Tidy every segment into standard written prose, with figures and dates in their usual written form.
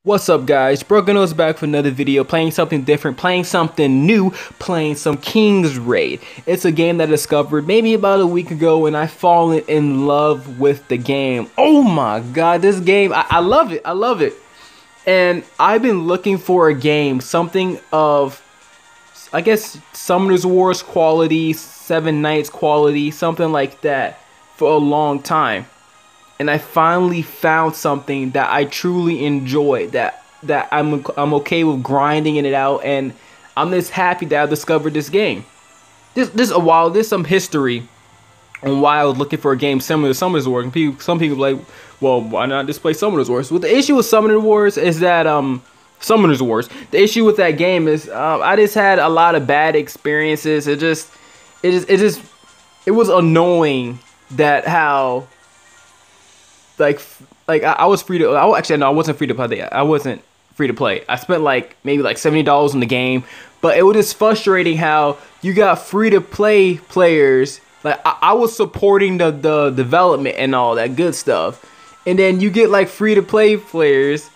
What's up guys, Broken back for another video, playing something different, playing something new, playing some King's Raid. It's a game that I discovered maybe about a week ago and I've fallen in love with the game. Oh my god, this game, I love it, I love it. And I've been looking for a game, something of, I guess, Summoners Wars quality, Seven Knights quality, something like that for a long time. And I finally found something that I truly enjoy, that I'm okay with grinding it out, and I'm just happy that I discovered this game. There's some history on why I was looking for a game similar to Summoners Wars. And some people like, well, why not just play Summoners Wars? Well, the issue with Summoners Wars is that Summoners Wars. The issue with that game is I just had a lot of bad experiences. It was annoying that how. I was free to. Actually, no, I wasn't free to play. I wasn't free to play. I spent maybe $70 on the game, but it was just frustrating how you got free to play players. Like I was supporting the development and all that good stuff, and then you get free to play players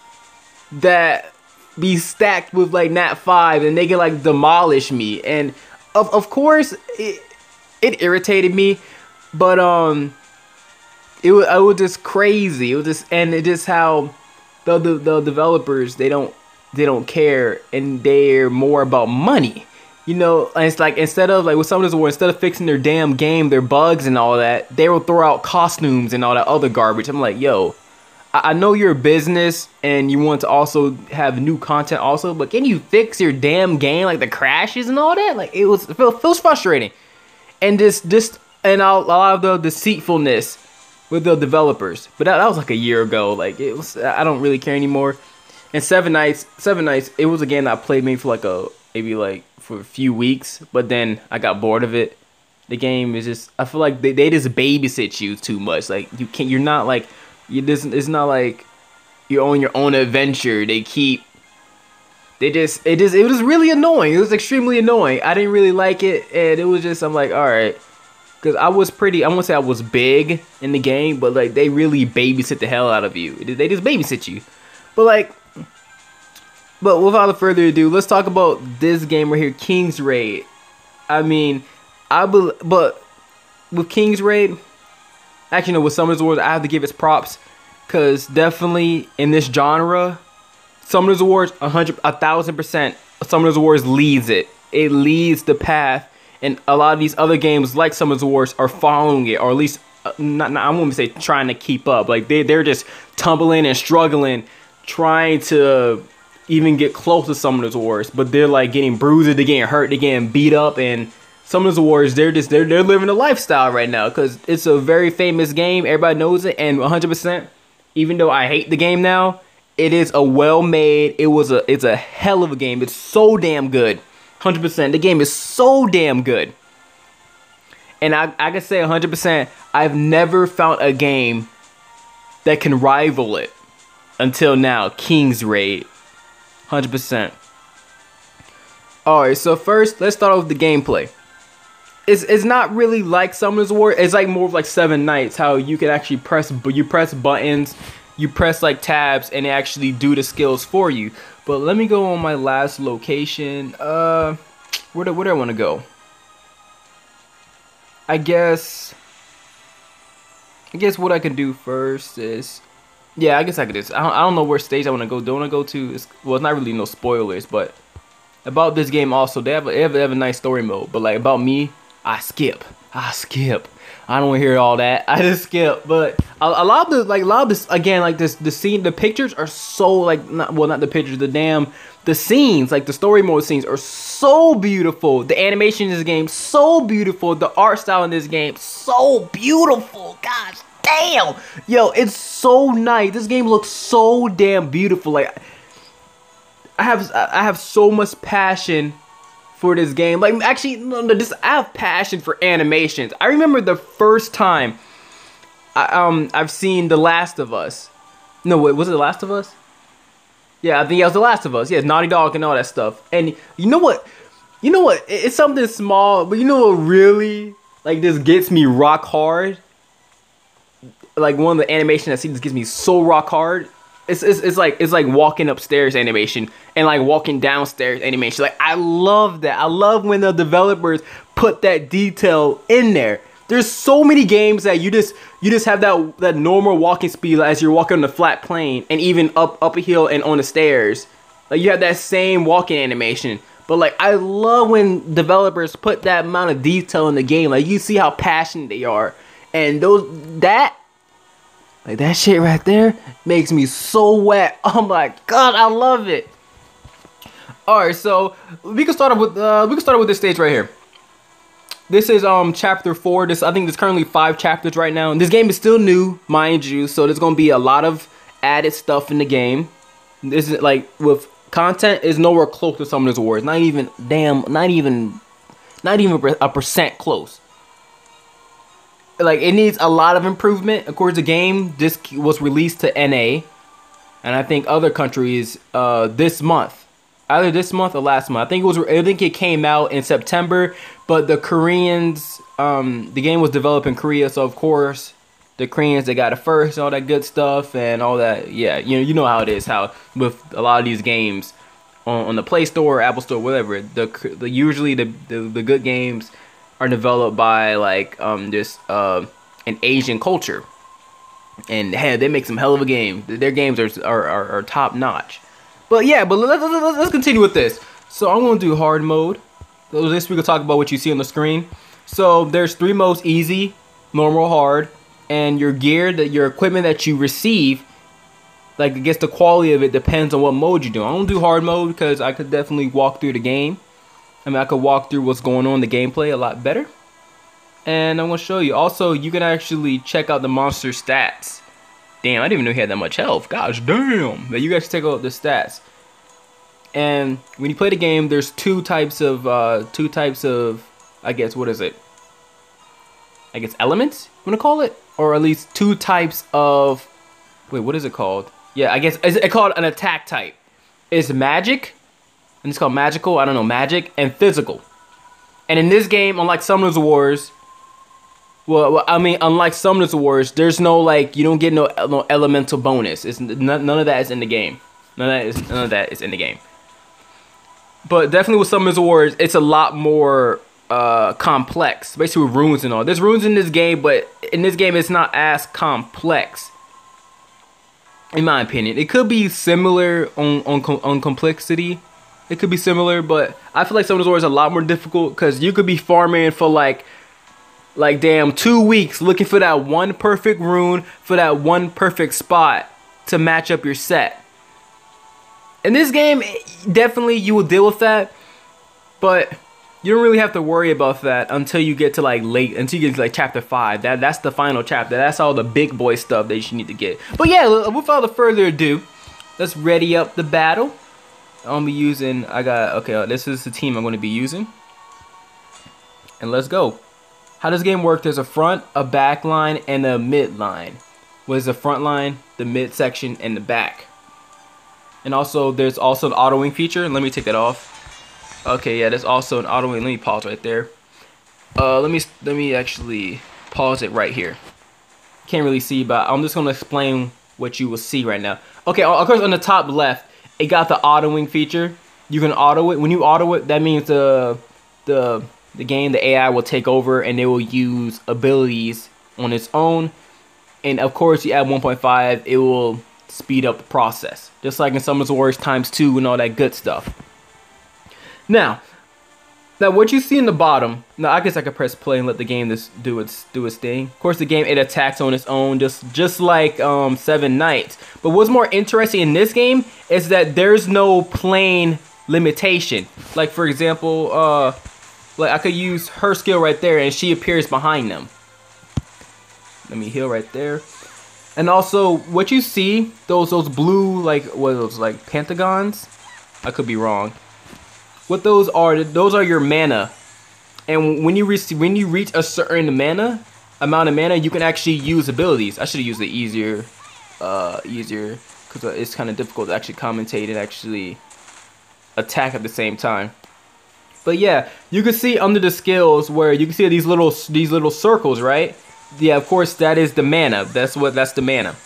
that be stacked with Nat 5, and they can demolish me. And of course it irritated me, but it was just crazy. It was just how the developers they don't care, and they're more about money. You know, and it's instead of with Summoners War, instead of fixing their damn game, their bugs and all that, they will throw out costumes and all that other garbage. I'm like, yo, I know you're a business and you want to also have new content also, but can you fix your damn game, the crashes and all that? It feels frustrating, and and a lot of the deceitfulness with the developers. But that was a year ago. I don't really care anymore. And Seven Knights, it was a game that I played maybe for for a few weeks, but then I got bored of it. The game is just, I feel like they just babysit you too much. It's not like you're on your own adventure. It was really annoying. It was extremely annoying. I didn't really like it, and it was just, I'm like, alright. Because I won't say I was big in the game, but they really babysit the hell out of you. They just babysit you. But without further ado, let's talk about this game right here, King's Raid. I mean, but with King's Raid, actually no, with Summoners Wars, I have to give its props, because definitely in this genre, Summoners Wars 1000%, Summoners Wars leads it. It leads the path. And a lot of these other games like Summoners Wars are following it, or at least I won't say trying to keep up. They're just tumbling and struggling, trying to even get close to Summoners Wars, but they're getting bruised, they're getting hurt, they're getting beat up. And Summoners Wars, they're living a lifestyle right now, because it's a very famous game. Everybody knows it, and 100%. Even though I hate the game now, it is a well-made. It's a hell of a game. It's so damn good. 100%. The game is so damn good. And I can say 100%, I've never found a game that can rival it until now. King's Raid. 100%. Alright, so first, let's start off with the gameplay. It's not really like Summoners War. It's more of Seven Knights, how you can actually press buttons, you press tabs, and they actually do the skills for you. But let me go on my last location. Where do I want to go? I guess what I can do first is, yeah, I guess I could just, I don't know where stage I want to go. Don't want to go to, well, it's not really no spoilers, but about this game also, they have a nice story mode. But about me, I skip. I don't want to hear all that. I just skip. But a lot of this again, the pictures are so not the pictures, the scenes, the story mode scenes are so beautiful. The animation in this game so beautiful. The art style in this game so beautiful. Gosh damn, yo, it's so nice. This game looks so damn beautiful. I have so much passion for this game. Actually, no, I have passion for animations. I remember the first time I've seen The Last of Us. No, wait, was it The Last of Us? Yeah, I think it was The Last of Us. Yeah, Naughty Dog and all that stuff. And you know what? It's something small, but you know what really this gets me rock hard? One of the animation I see this gets me so rock hard it's like walking upstairs animation and like walking downstairs animation. Like I love that. I love when the developers put that detail in there. There's so many games that you just have that normal walking speed as you're walking on the flat plane, and even up a hill and on the stairs. Like you have that same walking animation. But like I love when developers put that amount of detail in the game. Like you see how passionate they are, and that shit right there makes me so wet. Oh my god, I love it. All right, so we can start with this stage right here. This is chapter 4. I think there's currently 5 chapters right now, and this game is still new, mind you. So there's gonna be a lot of added stuff in the game. This is like with content is nowhere close to Summoners Wars. Not even a percent close. Like it needs a lot of improvement. Of course, the game just was released to NA, and I think other countries this month, either this month or last month. I think it came out in September, but the Koreans, the game was developed in Korea, so of course the Koreans, they got it first, and all that good stuff and all that. Yeah, you know how it is. How with a lot of these games on the Play Store, or Apple Store, whatever, usually the good games are developed by like an Asian culture, and hey, they make some hell of a game. Their games are top notch. But yeah, but let's continue with this. So I'm gonna do hard mode. So this we can talk about what you see on the screen. So there's 3 modes: easy, normal, hard, and your gear, your equipment that you receive. Like I guess the quality of it depends on what mode you do. I don't do hard mode because I could definitely walk through the game. I mean, I could walk through what's going on in the gameplay a lot better. And I'm going to show you. Also, you can actually check out the monster stats. Damn, I didn't even know he had that much health. Gosh damn. But you guys check out the stats. And when you play the game, there's two types of, I guess, what is it? I guess elements, you want to call it? Or at least 2 types of, wait, what is it called? Yeah, I guess it's called an attack type. It's magic. And it's called magical, I don't know, magic, and physical. And in this game, unlike Summoners Wars, unlike Summoners Wars, there's no, like, you don't get no elemental bonus. It's none of that is in the game. None of that is in the game. But definitely with Summoners Wars, it's a lot more complex. Basically with runes and all. There's runes in this game, but in this game, it's not as complex. In my opinion, it could be similar on complexity. It could be similar, but I feel like Summoners Wars is a lot more difficult because you could be farming for like damn 2 weeks looking for that one perfect rune, for that one perfect spot to match up your set. In this game, definitely you will deal with that, but you don't really have to worry about that until you get to until you get to like chapter 5. That's the final chapter. That's all the big boy stuff that you need to get. But yeah, without further ado, let's ready up the battle. I'm gonna be using, this is the team I'm gonna be using. And let's go. How does the game work? There's a front, a back line, and a mid line. What is the front line, the mid section, and the back? And also, there's also an auto-wing feature. Let me take that off. Okay, yeah, there's also an auto-wing. Let me pause right there. Let me actually pause it right here. Can't really see, but I'm just gonna explain what you will see right now. Okay, of course, on the top left, it got the auto-wing feature. You can auto it. When you auto it, that means the game, the AI will take over and they will use abilities on its own. And of course, you add 1.5, it will speed up the process. Just like in Summoners Wars ×2 and all that good stuff. Now what you see in the bottom, now I guess I could press play and let the game just do its thing. Of course, the game, it attacks on its own, just like Seven Knights. But what's more interesting in this game is that there's no plane limitation. Like for example, like I could use her skill right there, and she appears behind them. Let me heal right there. And also, what you see, those blue, like what are those, like pentagons? I could be wrong. What those are your mana. And when you reach a certain amount of mana, you can actually use abilities. I should have used the easier because it's kind of difficult to actually commentate and actually attack at the same time. But yeah, you can see under the skills where you can see these little circles, right? Yeah, of course that is the mana. That's the mana.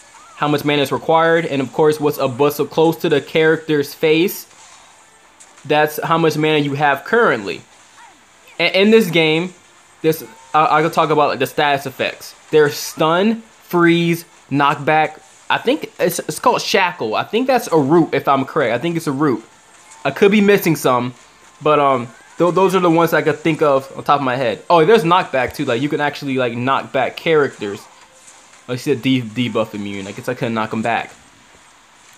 how much mana is required, and of course what's so close to the character's face, that's how much mana you have currently. And in this game, I can talk about like the status effects. There's stun, freeze, knockback. I think it's called shackle. I think that's a root, if I'm correct. I think it's a root. I could be missing some, but those are the ones I could think of on top of my head. Oh, there's knockback too. Like you can actually like knock back characters. Like you said, debuff immune. I guess I couldn't knock them back.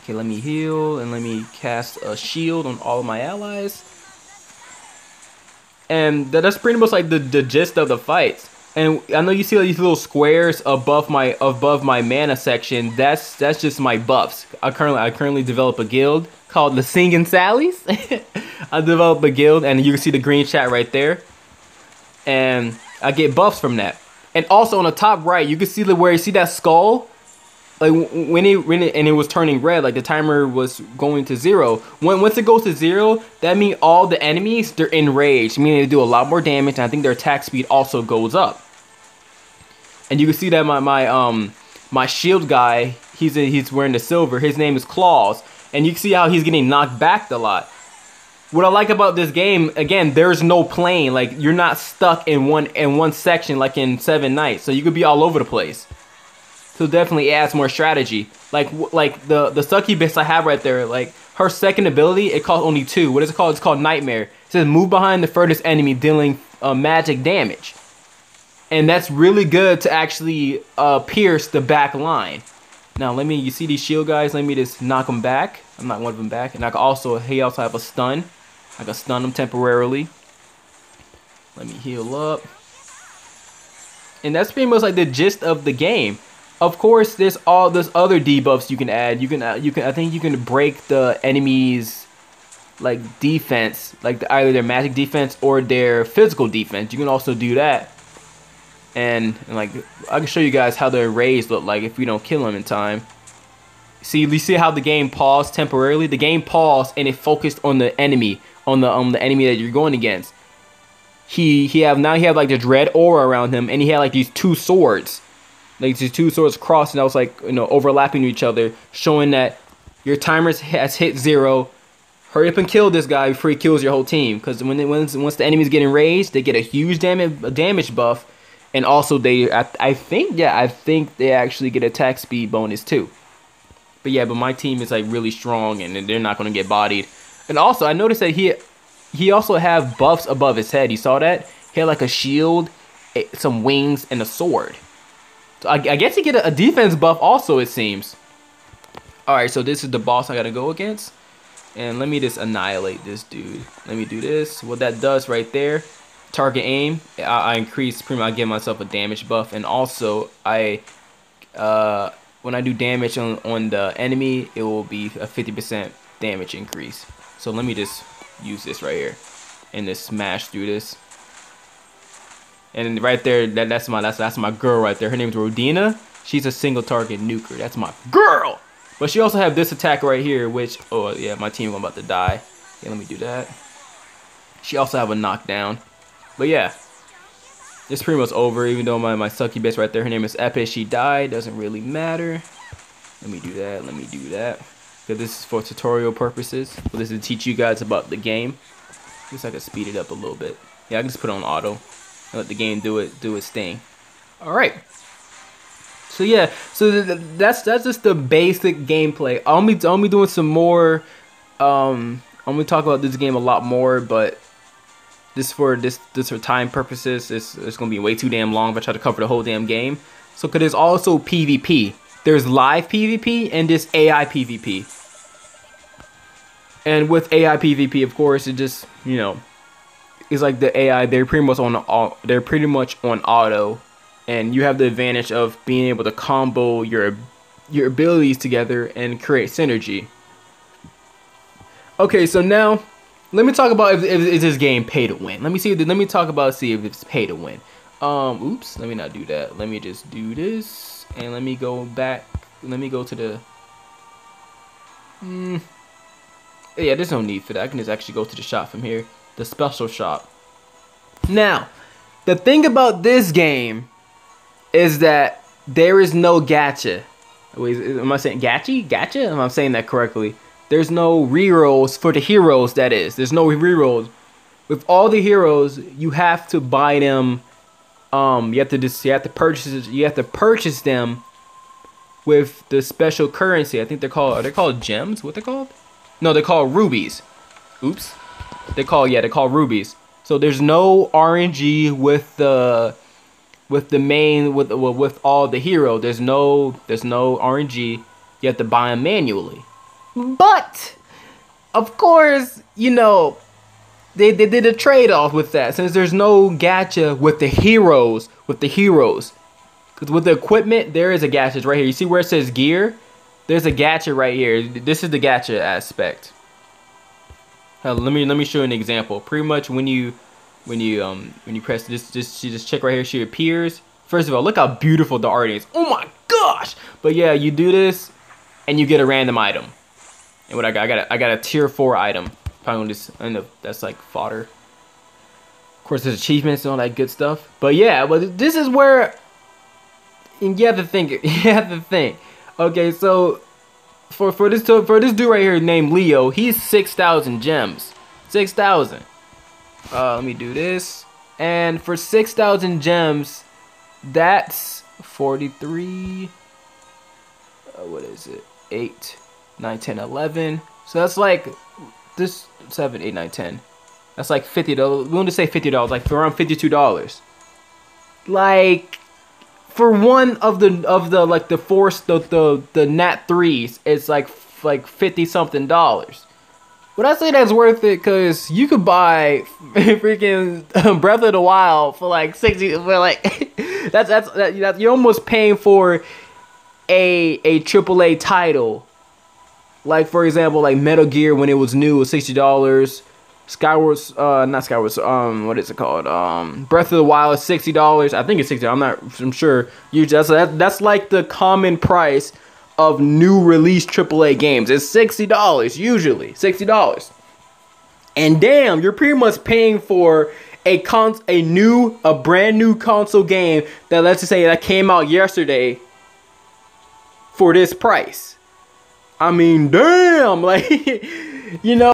Okay, let me heal and let me cast a shield on all of my allies. And that's pretty much like the gist of the fights. And I know you see like these little squares above my mana section. That's just my buffs. I currently develop a guild called the Singing Sallies. I developed a guild, and you can see the green chat right there. And I get buffs from that. And also on the top right, you can see where you see that skull. Like when it was turning red, like the timer was going to 0. Once it goes to 0, that means all the enemies, they're enraged, meaning they do a lot more damage, and I think their attack speed also goes up. And you can see that my shield guy, he's wearing the silver. His name is Claws, and you can see how he's getting knocked back a lot. What I like about this game, again, there's no plane. Like you're not stuck in one section like in Seven Knights, so you could be all over the place. So definitely adds more strategy. Like the succubus I have right there, like her second ability, it costs only 2. What is it called? It's called Nightmare. It says move behind the furthest enemy, dealing magic damage. And that's really good to actually pierce the back line. Now you see these shield guys, let me just knock them back. I'm not one of them back. And he also have a stun. I can stun him temporarily. Let me heal up. And that's pretty much like the gist of the game. Of course, there's other debuffs you can add. I think you can break the enemy's like defense, like either their magic defense or their physical defense. You can also do that. And like I can show you guys how their rays look like if we don't kill them in time. See, you see how the game paused temporarily? The game paused and it focused on the enemy, on the enemy that you're going against. He have like this red aura around him, and he had like these 2 swords. Like these 2 swords crossed, and that was like, overlapping each other, showing that your timer has hit 0. Hurry up and kill this guy before he kills your whole team. Because once the enemy's getting raised, they get a huge damage buff, and also I think they actually get attack speed bonus too. But yeah, but my team is like really strong, and they're not gonna get bodied. And also, I noticed that he also have buffs above his head. You saw that? He had like a shield, some wings, and a sword. So I guess he get a defense buff also, it seems. Alright, so this is the boss I gotta go against. And let me just annihilate this dude. Let me do this. What that does right there, target aim, I increase, I give myself a damage buff. And also, when I do damage on the enemy, it will be a 50% damage increase. So let me just use this right here and just smash through this. And right there, that's my girl right there. Her name's Rodina. She's a single target nuker. That's my girl. But she also have this attack right here, which, oh yeah, my team about to die. Yeah, let me do that. She also have a knockdown. But yeah, it's pretty much over. Even though my succubus right there, her name is Epic. She died. Doesn't really matter. Let me do that. Let me do that. Because this is for tutorial purposes. But this is to teach you guys about the game. I guess I can speed it up a little bit. Yeah, I can just put it on auto and let the game do its thing. All right. So yeah, so that's just the basic gameplay. I'll be doing some more. I'm gonna talk about this game a lot more, but this for time purposes, it's gonna be way too damn long if I try to cover the whole damn game. So, cause there's also PvP. There's live PvP and there's AI PvP. And with AI PvP, of course, it just, it's like the AI. They're pretty much on auto. And you have the advantage of being able to combo your abilities together and create synergy. Okay, so now let me talk about if this game pay to win. Let me talk about see if it's pay to win. Oops, let me not do that. Let me just do this and let me go back. Let me go to the. Yeah, there's no need for that. I can just actually go to the shop from here, the special shop. Now, the thing about this game is that there is no gacha. Wait, am I saying Gacha? Am I saying that correctly? There's no rerolls for the heroes. That is, there's no rerolls. With all the heroes, you have to buy them. You have to purchase them with the special currency. I think are they called gems? What they're called? No, they're called rubies. Oops. They're called rubies. So there's no RNG with the main with all the hero. There's no RNG. You have to buy them manually. But of course, you know, they did a trade-off with that, since there's no gacha with the heroes. Because with the equipment, there is a gacha right here. You see where it says gear? There's a gacha right here. This is the gacha aspect. Let me show you an example. Pretty much when you press this, just check right here. She appears. First of all, look how beautiful the art is. Oh my gosh! But yeah, you do this, and you get a random item. And what I got a tier 4 item. Probably just, I know that's like fodder. Of course, there's achievements and all that good stuff. But yeah, but this is where you have to think. You have to think. Okay, so for this dude right here named Leo, he's 6,000 gems. 6,000. Let me do this. And for 6,000 gems, that's 43. What is it? 8, 9, 10, 11. So that's like this 7, 8, 9, 10. That's like $50. We want to say $50, like for around $52. Like for one of the like the Nat 3s, it's like 50 something dollars. But I say that's worth it because you could buy freaking Breath of the Wild for like 60. For like that's you're almost paying for a AAA title. Like for example, like Metal Gear when it was new was $60. Skyward's not Skyward's what is it called? Breath of the Wild is $60. I think it's $60. I'm sure. That's like the common price of new release AAA games. It's $60 usually. $60. And damn, you're pretty much paying for a brand new console game that, let's just say, that came out yesterday for this price. I mean, damn, like, you know.